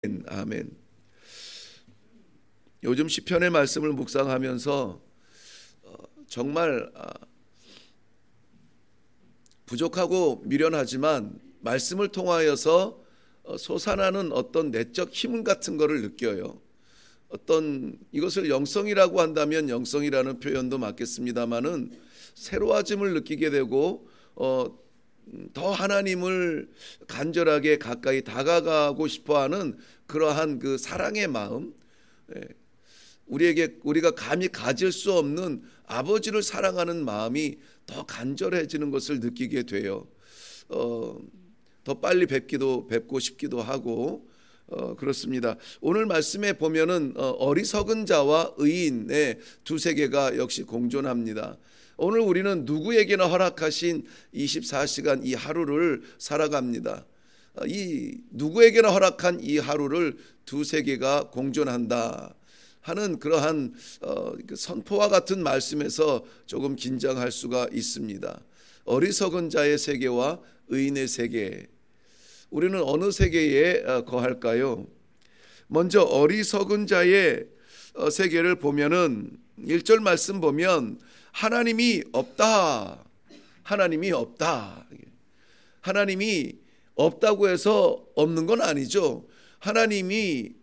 아멘. 요즘 시편의 말씀을 묵상하면서 정말 부족하고 미련하지만 말씀을 통하여서 솟아나는 어떤 내적 힘 같은 것을 느껴요. 어떤 이것을 영성이라고 한다면 영성이라는 표현도 맞겠습니다만은 새로워짐을 느끼게 되고 더 하나님을 간절하게 가까이 다가가고 싶어하는 그러한 그 사랑의 마음, 우리가 감히 가질 수 없는 아버지를 사랑하는 마음이 더 간절해지는 것을 느끼게 돼요. 더 빨리 뵙고 싶기도 하고 그렇습니다. 오늘 말씀에 보면은 어리석은 자와 의인의 두 세계가 역시 공존합니다. 오늘 우리는 누구에게나 허락하신 24시간 이 하루를 살아갑니다. 이 누구에게나 허락한 이 하루를 두 세계가 공존한다 하는 그러한 선포와 같은 말씀에서 조금 긴장할 수가 있습니다. 어리석은 자의 세계와 의인의 세계, 우리는 어느 세계에 거할까요? 먼저 어리석은 자의 세계를 보면은 1절 말씀 보면 하나님이 없다. 하나님이 없다. 하나님이 없다고 해서 없는 건 아니죠. 하나님은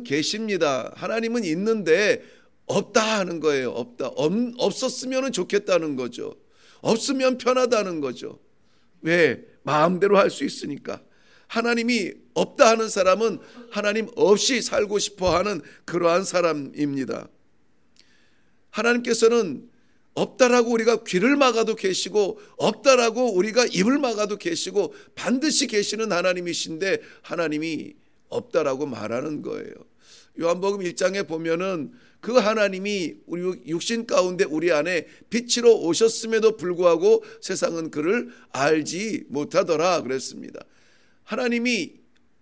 계십니다. 하나님은 있는데 없다 하는 거예요. 없다. 없었으면 좋겠다는 거죠. 없으면 편하다는 거죠. 왜? 마음대로 할 수 있으니까. 하나님이 없다 하는 사람은 하나님 없이 살고 싶어 하는 그러한 사람입니다. 하나님께서는 없다라고 우리가 귀를 막아도 계시고 없다라고 우리가 입을 막아도 계시고 반드시 계시는 하나님이신데 하나님이 없다라고 말하는 거예요. 요한복음 1장에 보면은 그 하나님이 우리 육신 가운데 우리 안에 빛으로 오셨음에도 불구하고 세상은 그를 알지 못하더라 그랬습니다. 하나님이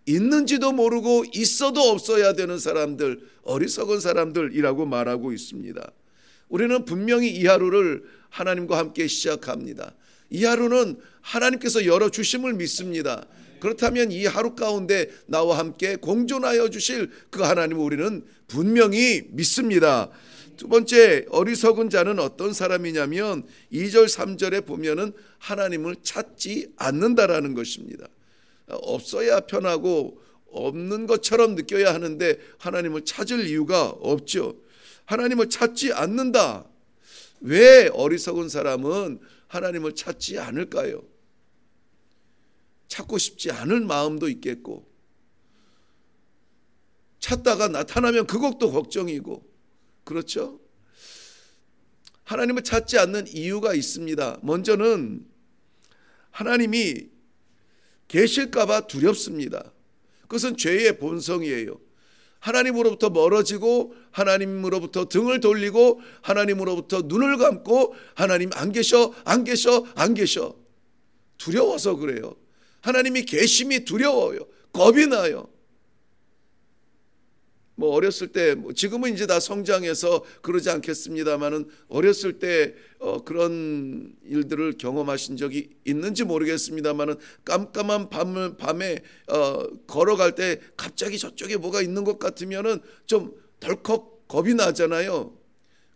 있는지도 모르고 있어도 없어야 되는 사람들, 어리석은 사람들이라고 말하고 있습니다. 우리는 분명히 이 하루를 하나님과 함께 시작합니다. 이 하루는 하나님께서 열어주심을 믿습니다. 그렇다면 이 하루 가운데 나와 함께 공존하여 주실 그 하나님을 우리는 분명히 믿습니다. 두 번째, 어리석은 자는 어떤 사람이냐면 2절 3절에 보면은 하나님을 찾지 않는다라는 것입니다. 없어야 편하고 없는 것처럼 느껴야 하는데 하나님을 찾을 이유가 없죠. 하나님을 찾지 않는다. 왜 어리석은 사람은 하나님을 찾지 않을까요? 찾고 싶지 않을 마음도 있겠고, 찾다가 나타나면 그것도 걱정이고, 그렇죠? 하나님을 찾지 않는 이유가 있습니다. 먼저는 하나님이 계실까봐 두렵습니다. 그것은 죄의 본성이에요. 하나님으로부터 멀어지고 하나님으로부터 등을 돌리고 하나님으로부터 눈을 감고 하나님 안 계셔 두려워서 그래요. 하나님이 계심이 두려워요. 겁이 나요. 어렸을 때, 지금은 이제 다 성장해서 그러지 않겠습니다만은 어렸을 때 그런 일들을 경험하신 적이 있는지 모르겠습니다만은 깜깜한 밤에 걸어갈 때 갑자기 저쪽에 뭐가 있는 것 같으면은 좀 덜컥 겁이 나잖아요.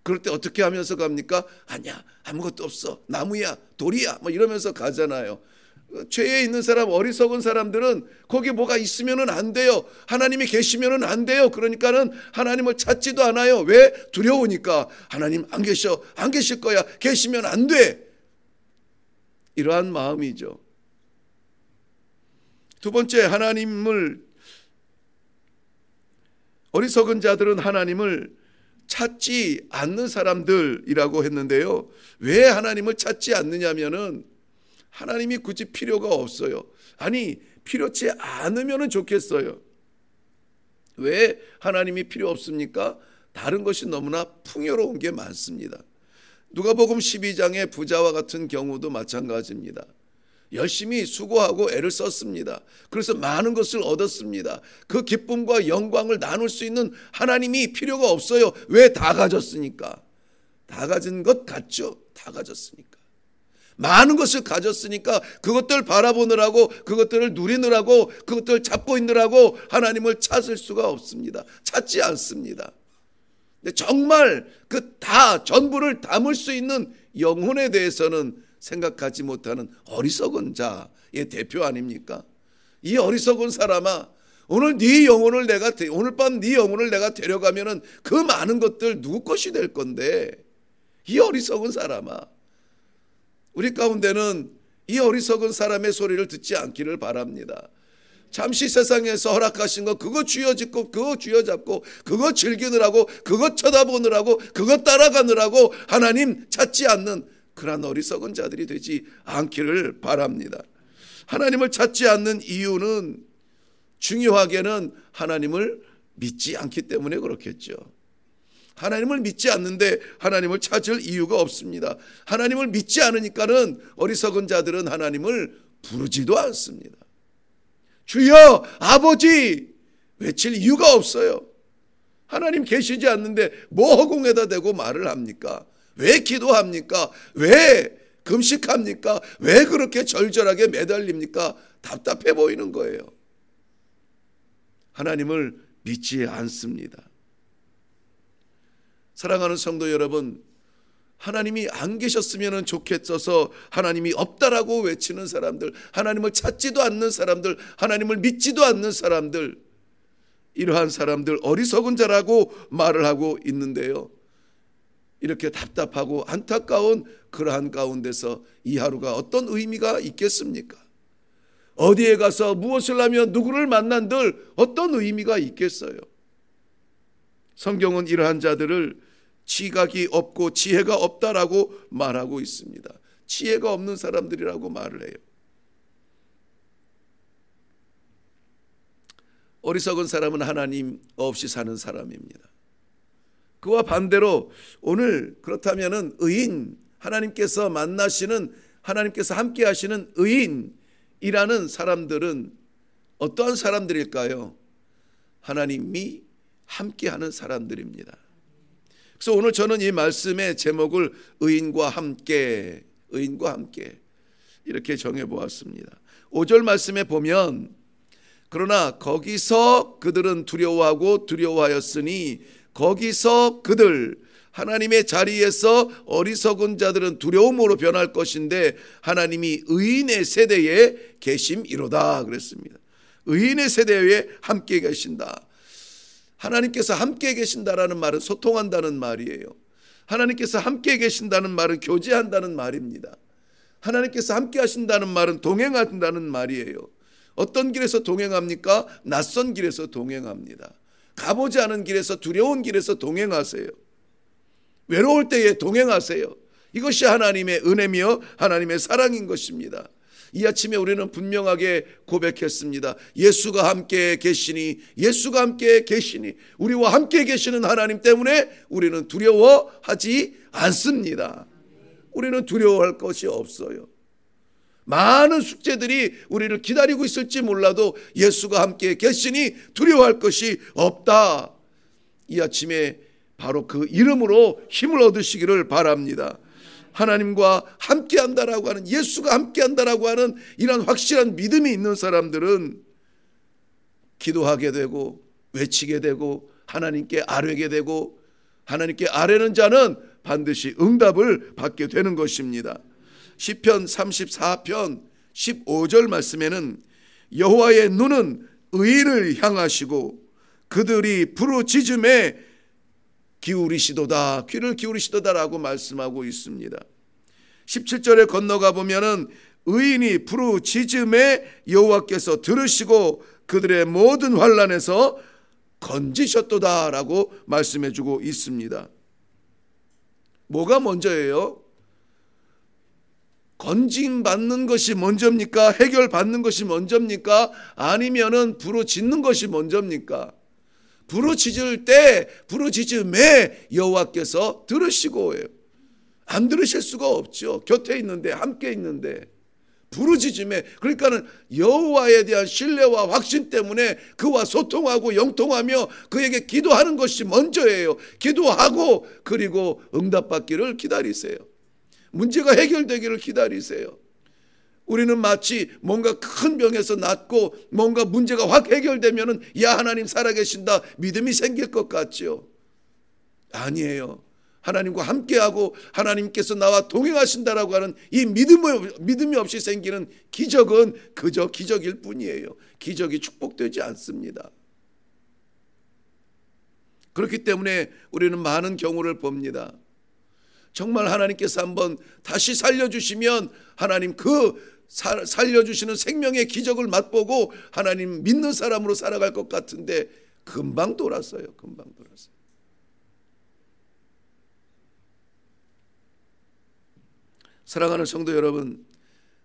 그럴 때 어떻게 하면서 갑니까? 아니야, 아무것도 없어, 나무야, 돌이야, 이러면서 가잖아요. 죄에 있는 사람, 어리석은 사람들은 거기 뭐가 있으면은 안 돼요. 하나님이 계시면은 안 돼요. 그러니까는 하나님을 찾지도 않아요. 왜? 두려우니까. 하나님 안 계실 거야. 계시면 안 돼. 이러한 마음이죠. 두 번째, 어리석은 자들은 하나님을 찾지 않는 사람들이라고 했는데요. 왜 하나님을 찾지 않느냐면은 하나님이 굳이 필요가 없어요. 아니, 필요치 않으면 좋겠어요. 왜 하나님이 필요 없습니까? 다른 것이 너무나 풍요로운 게 많습니다. 누가복음 12장의 부자와 같은 경우도 마찬가지입니다. 열심히 수고하고 애를 썼습니다. 그래서 많은 것을 얻었습니다. 그 기쁨과 영광을 나눌 수 있는 하나님이 필요가 없어요. 왜? 다 가졌으니까. 다 가진 것 같죠? 다 가졌으니까. 많은 것을 가졌으니까 그것들 바라보느라고, 그것들을 누리느라고, 그것들을 잡고 있느라고 하나님을 찾을 수가 없습니다. 찾지 않습니다. 근데 정말 그 다 전부를 담을 수 있는 영혼에 대해서는 생각하지 못하는 어리석은 자의 대표 아닙니까? 이 어리석은 사람아, 오늘 오늘 밤 네 영혼을 내가 데려가면은 그 많은 것들 누구 것이 될 건데, 이 어리석은 사람아, 우리 가운데는 이 어리석은 사람의 소리를 듣지 않기를 바랍니다. 잠시 세상에서 허락하신 거 그거 쥐어짓고, 그거 쥐어잡고, 그거 즐기느라고, 그거 쳐다보느라고, 그거 따라가느라고 하나님 찾지 않는 그런 어리석은 자들이 되지 않기를 바랍니다. 하나님을 찾지 않는 이유는 중요하게는 하나님을 믿지 않기 때문에 그렇겠죠. 하나님을 믿지 않는데 하나님을 찾을 이유가 없습니다. 하나님을 믿지 않으니까는 어리석은 자들은 하나님을 부르지도 않습니다. 주여, 아버지 외칠 이유가 없어요. 하나님 계시지 않는데 뭐 허공에다 대고 말을 합니까? 왜 기도합니까? 왜 금식합니까? 왜 그렇게 절절하게 매달립니까? 답답해 보이는 거예요. 하나님을 믿지 않습니다. 사랑하는 성도 여러분, 하나님이 안 계셨으면 좋겠어서 하나님이 없다라고 외치는 사람들, 하나님을 찾지도 않는 사람들, 하나님을 믿지도 않는 사람들, 이러한 사람들 어리석은 자라고 말을 하고 있는데요, 이렇게 답답하고 안타까운 그러한 가운데서 이 하루가 어떤 의미가 있겠습니까? 어디에 가서 무엇을 하며 누구를 만난들 어떤 의미가 있겠어요? 성경은 이러한 자들을 지각이 없고 지혜가 없다라고 말하고 있습니다. 지혜가 없는 사람들이라고 말을 해요. 어리석은 사람은 하나님 없이 사는 사람입니다. 그와 반대로 오늘 그렇다면은 의인, 하나님께서 만나시는, 하나님께서 함께 하시는 의인이라는 사람들은 어떠한 사람들일까요? 하나님이 함께하는 사람들입니다. 그래서 오늘 저는 이 말씀의 제목을 의인과 함께 이렇게 정해보았습니다. 5절 말씀에 보면, 그러나 거기서 그들은 두려워하고 두려워하였으니 거기서 그들, 하나님의 자리에서 어리석은 자들은 두려움으로 변할 것인데 하나님이 의인의 세대에 계심이로다 그랬습니다. 의인의 세대에 함께 계신다. 하나님께서 함께 계신다라는 말은 소통한다는 말이에요. 하나님께서 함께 계신다는 말은 교제한다는 말입니다. 하나님께서 함께 하신다는 말은 동행한다는 말이에요. 어떤 길에서 동행합니까? 낯선 길에서 동행합니다. 가보지 않은 길에서, 두려운 길에서 동행하세요. 외로울 때에 동행하세요. 이것이 하나님의 은혜며 하나님의 사랑인 것입니다. 이 아침에 우리는 분명하게 고백했습니다. 예수가 함께 계시니, 예수가 함께 계시니, 우리와 함께 계시는 하나님 때문에 우리는 두려워하지 않습니다. 우리는 두려워할 것이 없어요. 많은 숙제들이 우리를 기다리고 있을지 몰라도 예수가 함께 계시니 두려워할 것이 없다. 이 아침에 바로 그 이름으로 힘을 얻으시기를 바랍니다. 하나님과 함께한다라고 하는, 예수가 함께한다라고 하는 이런 확실한 믿음이 있는 사람들은 기도하게 되고 외치게 되고 하나님께 아뢰게 되고, 하나님께 아뢰는 자는 반드시 응답을 받게 되는 것입니다. 시편 34편 15절 말씀에는 여호와의 눈은 의인을 향하시고 그들이 부르짖음에 기울이시도다, 귀를 기울이시도다라고 말씀하고 있습니다. 17절에 건너가 보면은 의인이 부르짖음에 여호와께서 들으시고 그들의 모든 환난에서 건지셨도다라고 말씀해주고 있습니다. 뭐가 먼저예요? 건짐 받는 것이 먼저입니까? 해결 받는 것이 먼저입니까? 아니면은 부르짖는 것이 먼저입니까? 부르짖을 때, 부르짖음에 여호와께서 들으시고, 안 들으실 수가 없죠. 곁에 있는데, 함께 있는데. 부르짖음에, 그러니까는 여호와에 대한 신뢰와 확신 때문에 그와 소통하고 영통하며 그에게 기도하는 것이 먼저예요. 기도하고 그리고 응답받기를 기다리세요. 문제가 해결되기를 기다리세요. 우리는 마치 뭔가 큰 병에서 낫고 뭔가 문제가 확 해결되면은 야, 하나님 살아계신다 믿음이 생길 것 같지요. 아니에요. 하나님과 함께하고 하나님께서 나와 동행하신다라고 하는 이 믿음이 없이 생기는 기적은 그저 기적일 뿐이에요. 기적이 축복되지 않습니다. 그렇기 때문에 우리는 많은 경우를 봅니다. 정말 하나님께서 한번 다시 살려주시면 하나님 살려주시는 생명의 기적을 맛보고 하나님 믿는 사람으로 살아갈 것 같은데 금방 돌았어요. 금방 돌았어요. 사랑하는 성도 여러분,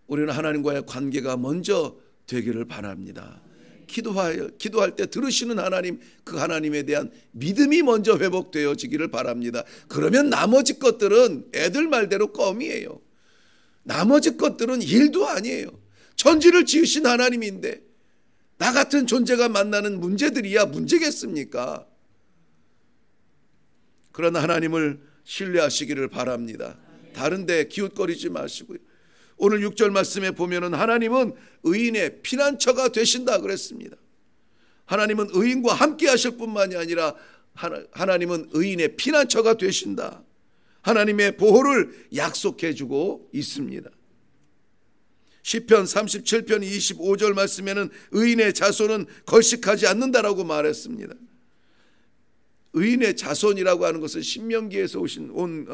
우리는 하나님과의 관계가 먼저 되기를 바랍니다. 기도할 때 들으시는 하나님, 그 하나님에 대한 믿음이 먼저 회복되어지기를 바랍니다. 그러면 나머지 것들은 애들 말대로 껌이에요. 나머지 것들은 일도 아니에요. 천지를 지으신 하나님인데 나 같은 존재가 만나는 문제들이야 문제겠습니까? 그러나 하나님을 신뢰하시기를 바랍니다. 다른데 기웃거리지 마시고요. 오늘 6절 말씀에 보면은 하나님은 의인의 피난처가 되신다 그랬습니다. 하나님은 의인과 함께 하실 뿐만이 아니라 하나님은 의인의 피난처가 되신다. 하나님의 보호를 약속해 주고 있습니다. 시편 37편 25절 말씀에는 의인의 자손은 걸식하지 않는다라고 말했습니다. 의인의 자손이라고 하는 것은 신명기에서 온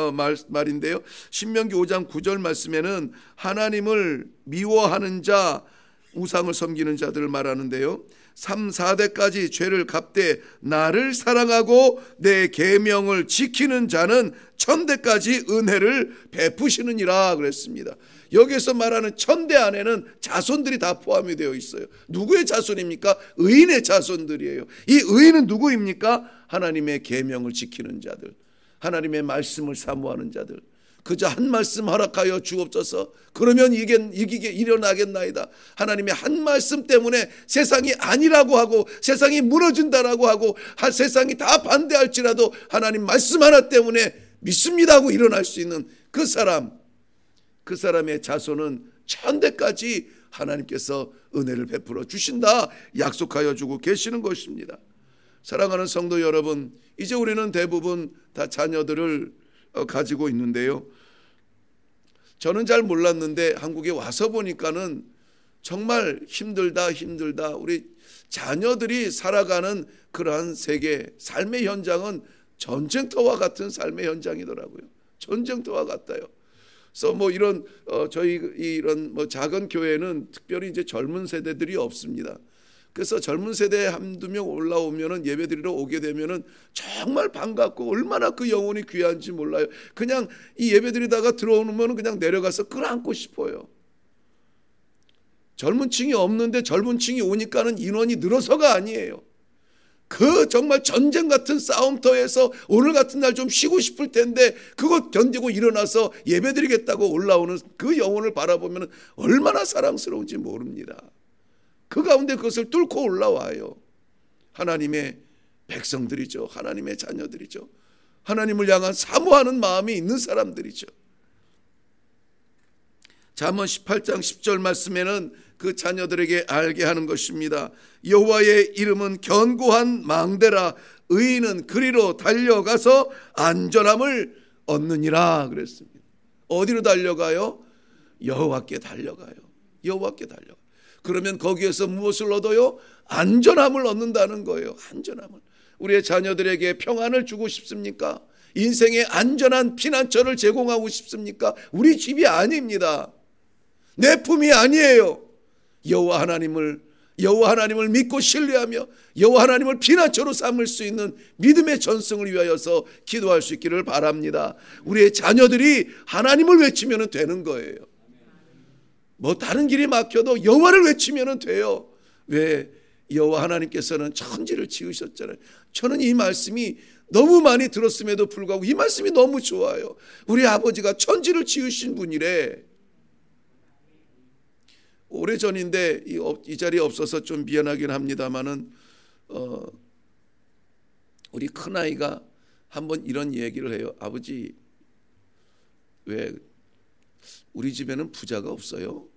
말인데요. 신명기 5장 9절 말씀에는 하나님을 미워하는 자, 우상을 섬기는 자들을 말하는데요. 3, 4대까지 죄를 갚되 나를 사랑하고 내 계명을 지키는 자는 천대까지 은혜를 베푸시느니라 그랬습니다. 여기서 말하는 천대 안에는 자손들이 다 포함이 되어 있어요. 누구의 자손입니까? 의인의 자손들이에요. 이 의인은 누구입니까? 하나님의 계명을 지키는 자들, 하나님의 말씀을 사모하는 자들. 그저 한 말씀 허락하여 주옵소서. 그러면 이기게 일어나겠나이다. 하나님의 한 말씀 때문에 세상이 아니라고 하고 세상이 무너진다라고 하고 세상이 다 반대할지라도 하나님 말씀 하나 때문에 믿습니다 하고 일어날 수 있는 그 사람의 자손은 천대까지 하나님께서 은혜를 베풀어 주신다 약속하여 주고 계시는 것입니다. 사랑하는 성도 여러분, 이제 우리는 대부분 다 자녀들을 가지고 있는데요. 저는 잘 몰랐는데 한국에 와서 보니까는 정말 힘들다. 우리 자녀들이 살아가는 그러한 세계, 삶의 현장은 전쟁터와 같은 삶의 현장이더라고요. 전쟁터와 같아요. 그래서 저희 이런 작은 교회는 특별히 이제 젊은 세대들이 없습니다. 그래서 젊은 세대에 한두 명 올라오면은 예배드리러 오게 되면은 정말 반갑고 얼마나 그 영혼이 귀한지 몰라요. 그냥 이 예배드리다가 들어오면은 그냥 내려가서 끌어안고 싶어요. 젊은 층이 없는데 젊은 층이 오니까는 인원이 늘어서가 아니에요. 그 정말 전쟁 같은 싸움터에서 오늘 같은 날 좀 쉬고 싶을 텐데 그것 견디고 일어나서 예배드리겠다고 올라오는 그 영혼을 바라보면 얼마나 사랑스러운지 모릅니다. 그 가운데 그것을 뚫고 올라와요. 하나님의 백성들이죠. 하나님의 자녀들이죠. 하나님을 향한 사모하는 마음이 있는 사람들이죠. 잠언 18장 10절 말씀에는 그 자녀들에게 알게 하는 것입니다. 여호와의 이름은 견고한 망대라 의인은 그리로 달려가서 안전함을 얻느니라 그랬습니다. 어디로 달려가요? 여호와께 달려가요. 여호와께 달려가요. 그러면 거기에서 무엇을 얻어요? 안전함을 얻는다는 거예요. 안전함을. 우리의 자녀들에게 평안을 주고 싶습니까? 인생의 안전한 피난처를 제공하고 싶습니까? 우리 집이 아닙니다. 내 품이 아니에요. 여호와 하나님을 믿고 신뢰하며 여호와 하나님을 피난처로 삼을 수 있는 믿음의 전승을 위하여서 기도할 수 있기를 바랍니다. 우리의 자녀들이 하나님을 외치면 되는 거예요. 다른 길이 막혀도 여호와를 외치면 돼요. 왜? 여호와 하나님께서는 천지를 지으셨잖아요. 저는 이 말씀이 너무 많이 들었음에도 불구하고 이 말씀이 너무 좋아요. 우리 아버지가 천지를 지으신 분이래. 오래전인데 이 자리에 없어서 좀 미안하긴 합니다만은 우리 큰아이가 한번 이런 얘기를 해요. 아버지, 왜 우리 집에는 부자가 없어요.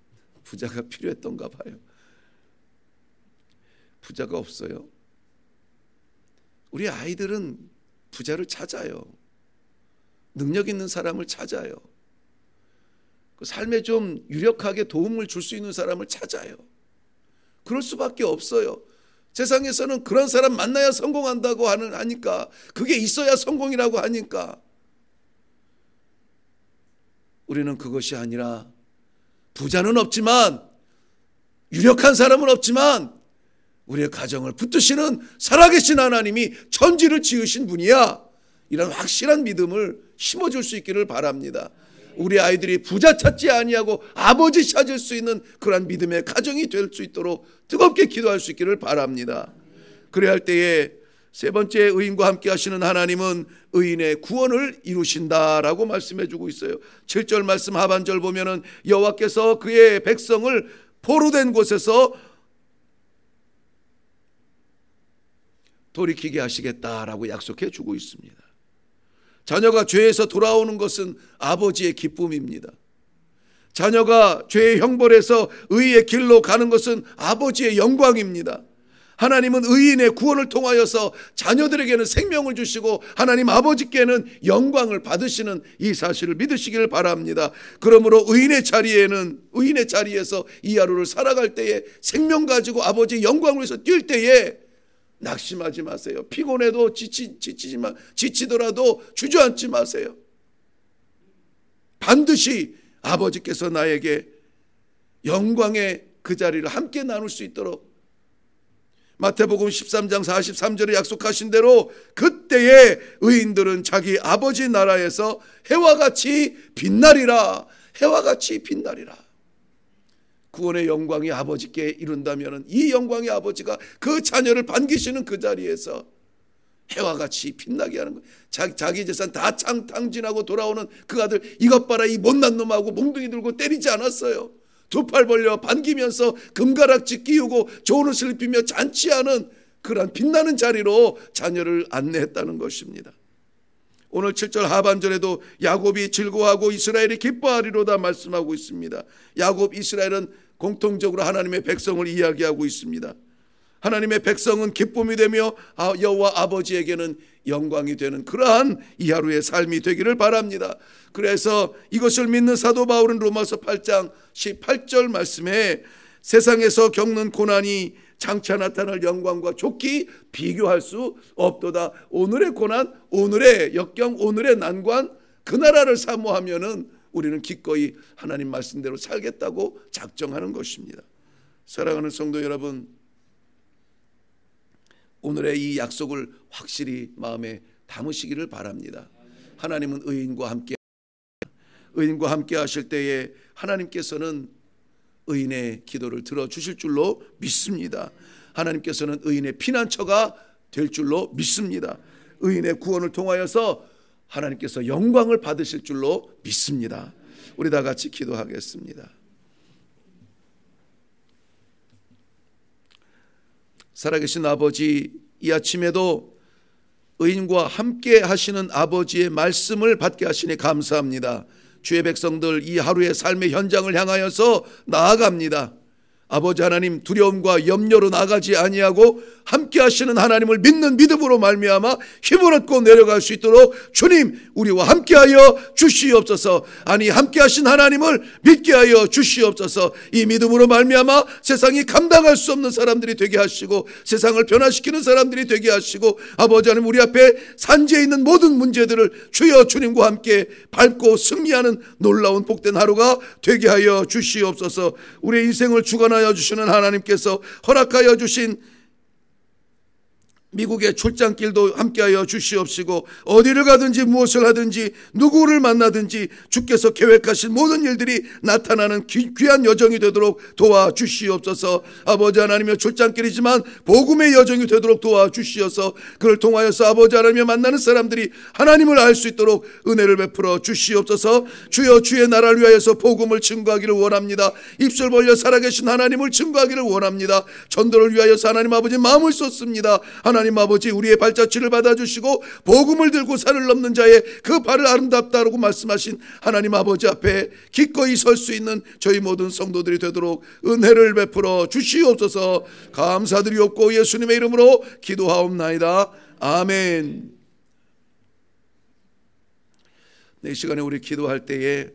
부자가 필요했던가 봐요. 부자가 없어요. 우리 아이들은 부자를 찾아요. 능력 있는 사람을 찾아요. 그 삶에 좀 유력하게 도움을 줄 수 있는 사람을 찾아요. 그럴 수밖에 없어요. 세상에서는 그런 사람 만나야 성공한다고 하니까, 그게 있어야 성공이라고 하니까, 우리는 그것이 아니라 부자는 없지만, 유력한 사람은 없지만 우리의 가정을 붙드시는 살아계신 하나님이 천지를 지으신 분이야, 이런 확실한 믿음을 심어줄 수 있기를 바랍니다. 우리 아이들이 부자 찾지 아니하고 아버지 찾을 수 있는 그러한 믿음의 가정이 될 수 있도록 뜨겁게 기도할 수 있기를 바랍니다. 그래야 할 때에 세 번째, 의인과 함께 하시는 하나님은 의인의 구원을 이루신다라고 말씀해 주고 있어요. 7절 말씀 하반절 보면은 여호와께서 그의 백성을 포로된 곳에서 돌이키게 하시겠다라고 약속해 주고 있습니다. 자녀가 죄에서 돌아오는 것은 아버지의 기쁨입니다. 자녀가 죄의 형벌에서 의의 길로 가는 것은 아버지의 영광입니다. 하나님은 의인의 구원을 통하여서 자녀들에게는 생명을 주시고 하나님 아버지께는 영광을 받으시는 이 사실을 믿으시기를 바랍니다. 그러므로 의인의 자리에서 이 하루를 살아갈 때에 생명 가지고 아버지의 영광을 위해서 뛸 때에 낙심하지 마세요. 피곤해도 지치더라도 주저앉지 마세요. 반드시 아버지께서 나에게 영광의 그 자리를 함께 나눌 수 있도록 마태복음 13장 43절에 약속하신 대로 그때에 의인들은 자기 아버지 나라에서 해와 같이 빛나리라. 해와 같이 빛나리라. 구원의 영광이 아버지께 이룬다면 이 영광의 아버지가 그 자녀를 반기시는 그 자리에서 해와 같이 빛나게 하는 거예요. 자기 재산 다 탕진하고 돌아오는 그 아들, 이것 봐라 이 못난 놈하고 몽둥이 들고 때리지 않았어요. 두 팔 벌려 반기면서 금가락지 끼우고 좋은 옷을 입히며 잔치하는 그러한 빛나는 자리로 자녀를 안내했다는 것입니다. 오늘 7절 하반절에도 야곱이 즐거워하고 이스라엘이 기뻐하리로다 말씀하고 있습니다. 야곱, 이스라엘은 공통적으로 하나님의 백성을 이야기하고 있습니다. 하나님의 백성은 기쁨이 되며 여호와 아버지에게는 영광이 되는 그러한 이 하루의 삶이 되기를 바랍니다. 그래서 이것을 믿는 사도 바울은 로마서 8장 18절 말씀에 세상에서 겪는 고난이 장차 나타날 영광과 좋게 비교할 수 없도다. 오늘의 고난, 오늘의 역경, 오늘의 난관, 그 나라를 사모하면은 우리는 기꺼이 하나님 말씀대로 살겠다고 작정하는 것입니다. 사랑하는 성도 여러분, 오늘의 이 약속을 확실히 마음에 담으시기를 바랍니다. 하나님은 의인과 함께 하실 때에 하나님께서는 의인의 기도를 들어주실 줄로 믿습니다. 하나님께서는 의인의 피난처가 될 줄로 믿습니다. 의인의 구원을 통하여서 하나님께서 영광을 받으실 줄로 믿습니다. 우리 다 같이 기도하겠습니다. 살아계신 아버지, 이 아침에도 의인과 함께 하시는 아버지의 말씀을 받게 하시니 감사합니다. 주의 백성들 이 하루의 삶의 현장을 향하여서 나아갑니다. 아버지 하나님, 두려움과 염려로 나가지 아니하고 함께 하시는 하나님을 믿는 믿음으로 말미암아 힘을 얻고 내려갈 수 있도록 주님 우리와 함께하여 주시옵소서. 아니, 함께 하신 하나님을 믿게 하여 주시옵소서. 이 믿음으로 말미암아 세상이 감당할 수 없는 사람들이 되게 하시고 세상을 변화시키는 사람들이 되게 하시고 아버지 하나님, 우리 앞에 산지에 있는 모든 문제들을 주여 주님과 함께 밟고 승리하는 놀라운 복된 하루가 되게 하여 주시옵소서. 우리의 인생을 주관하여 주시는 하나님께서 허락하여 주신 미국의 출장길도 함께하여 주시옵시고 어디를 가든지 무엇을 하든지 누구를 만나든지 주께서 계획하신 모든 일들이 나타나는 귀한 여정이 되도록 도와주시옵소서. 아버지 하나님의 출장길이지만 복음의 여정이 되도록 도와주시어서 그를 통하여서 아버지 하나님의 만나는 사람들이 하나님을 알 수 있도록 은혜를 베풀어 주시옵소서. 주여, 주의 나라를 위하여서 복음을 증거하기를 원합니다. 입술 벌려 살아계신 하나님을 증거하기를 원합니다. 전도를 위하여서 하나님 아버지 마음을 쏟습니다. 하나님 하나님 아버지 우리의 발자취를 받아주시고 복음을 들고 산을 넘는 자의 그 발을 아름답다라고 말씀하신 하나님 아버지 앞에 기꺼이 설 수 있는 저희 모든 성도들이 되도록 은혜를 베풀어 주시옵소서. 감사드리옵고 예수님의 이름으로 기도하옵나이다. 아멘. 이 시간에 우리 기도할 때에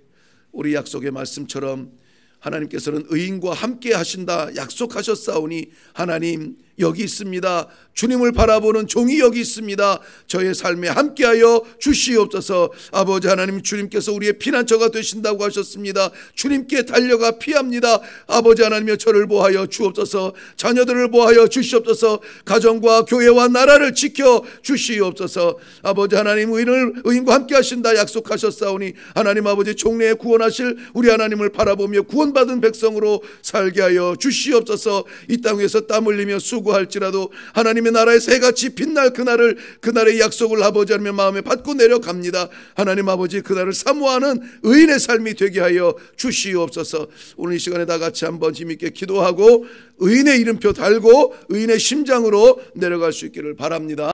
우리 약속의 말씀처럼 하나님께서는 의인과 함께 하신다 약속하셨사오니 하나님 여기 있습니다. 주님을 바라보는 종이 여기 있습니다. 저의 삶에 함께하여 주시옵소서. 아버지 하나님, 주님께서 우리의 피난처가 되신다고 하셨습니다. 주님께 달려가 피합니다. 아버지 하나님여, 저를 보하여 주옵소서. 자녀들을 보하여 주시옵소서. 가정과 교회와 나라를 지켜 주시옵소서. 아버지 하나님, 의인과 함께 하신다 약속하셨사오니 하나님 아버지, 종래에 구원하실 우리 하나님을 바라보며 구원받은 백성으로 살게 하여 주시옵소서. 이 땅에서 땀 흘리며 수고할지라도 하나님의 나라의 새같이 빛날 그날의 약속을 아버지 하나님의 마음에 받고 내려갑니다. 하나님 아버지, 그날을 사모하는 의인의 삶이 되게 하여 주시옵소서. 오늘 이 시간에 다 같이 한번 힘있게 기도하고 의인의 이름표 달고 의인의 심장으로 내려갈 수 있기를 바랍니다.